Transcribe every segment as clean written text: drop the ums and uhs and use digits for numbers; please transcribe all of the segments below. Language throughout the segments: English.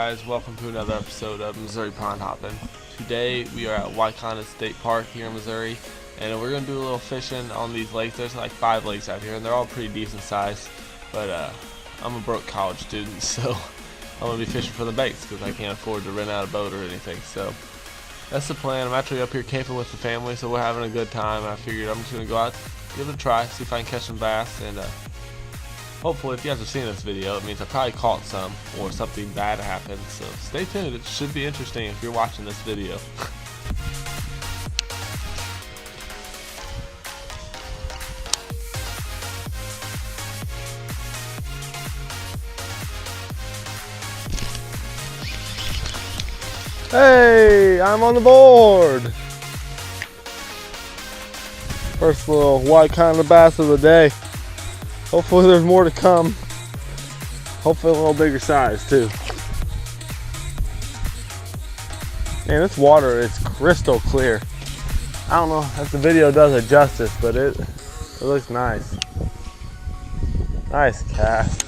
guys? Welcome to another episode of Missouri Pond Hopping. Today we are at Wakonda State Park here in Missouri, and we're going to do a little fishing on these lakes. There's like 5 lakes out here, and they're all pretty decent size, but I'm a broke college student, so I'm going to be fishing for the baits because I can't afford to rent out a boat or anything. So that's the plan. I'm actually up here camping with the family, so we're having a good time, and I figured I'm just going to go out, give it a try, see if I can catch some bass, and hopefully, if you guys have seen this video, it means I probably caught some or something bad happened. So stay tuned. It should be interesting if you're watching this video. Hey, I'm on the board. First little Wakonda bass of the day. Hopefully there's more to come. Hopefully a little bigger size too. Man, this water is crystal clear. I don't know if the video does it justice, but it looks nice. Nice cast.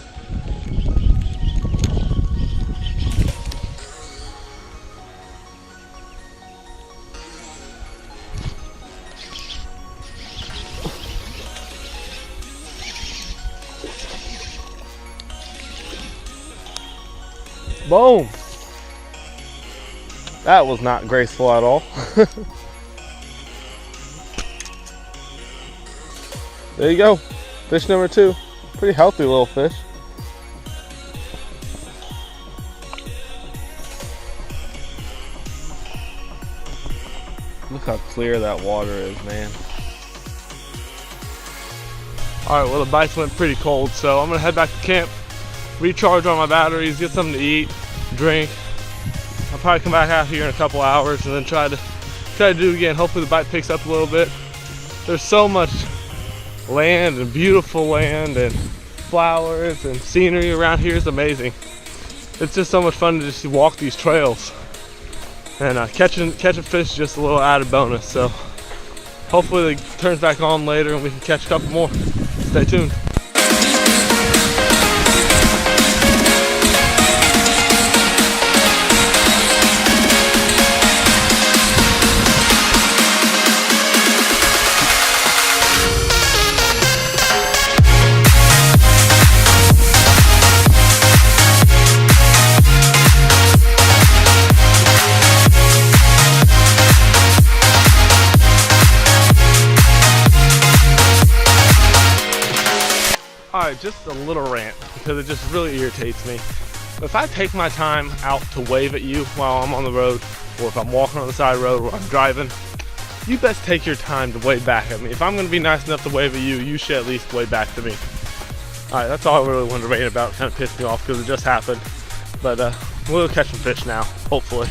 Boom! That was not graceful at all. There you go. Fish number 2. Pretty healthy little fish. Look how clear that water is, man. Alright, well the bites went pretty cold, so I'm gonna head back to camp, recharge on my batteries, get something to eat, drink. I'll probably come back out here in a couple hours and then try to do it again. Hopefully the bite picks up a little bit. There's so much land and beautiful land and flowers and scenery around here. It's amazing. It's just so much fun to just walk these trails. And catching fish is just a little added bonus. So hopefully it turns back on later and we can catch a couple more. Stay tuned. Alright, just a little rant because it just really irritates me. If I take my time out to wave at you while I'm on the road, or if I'm walking on the side of the road or I'm driving, you best take your time to wave back at me. If I'm going to be nice enough to wave at you, you should at least wave back to me. Alright, that's all I really wanted to rant about. It kind of pissed me off because it just happened. But we'll catch some fish now, hopefully.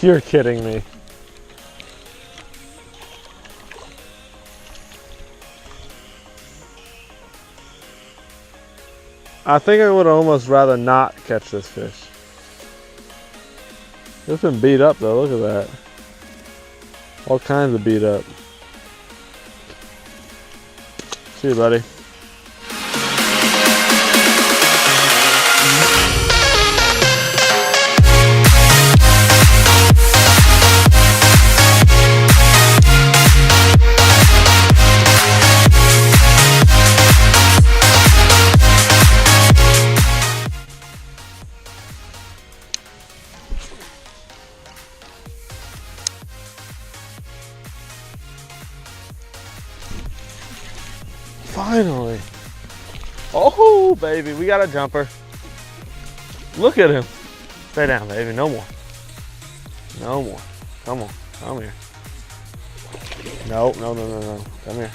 You're kidding me. I think I would almost rather not catch this fish. It's been beat up though, look at that. All kinds of beat up. See you, buddy. Finally. Oh, baby, we got a jumper. Look at him. Stay down, baby. No more. No more. Come on. Come here. No, no, no, no, no. Come here.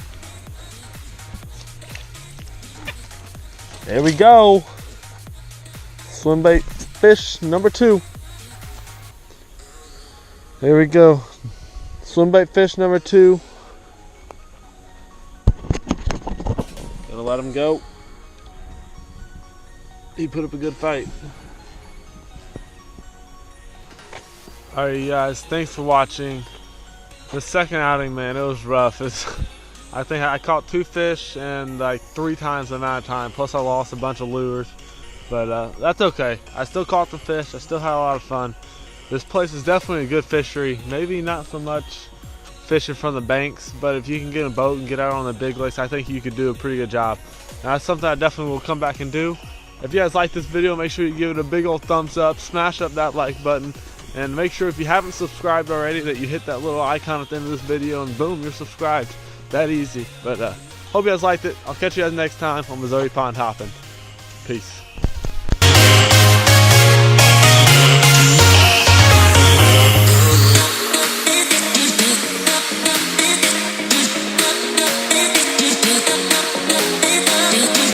There we go. Swim bait fish number 2. Here we go. Swim bait fish number 2. Gonna let him go. He put up a good fight. Alright, you guys, thanks for watching. The second outing, man, it was rough. I think I caught 2 fish and like 3 times the amount of time. Plus I lost a bunch of lures. But that's okay. I still caught the fish. I still had a lot of fun. This place is definitely a good fishery. Maybe not so much fishing from the banks, but if you can get a boat and get out on the big lakes, I think you could do a pretty good job. And that's something I definitely will come back and do. If you guys like this video, make sure you give it a big old thumbs up, smash up that like button, and make sure if you haven't subscribed already that you hit that little icon at the end of this video and boom, you're subscribed. That easy. But hope you guys liked it. I'll catch you guys next time on Missouri Pond Hopping. Peace.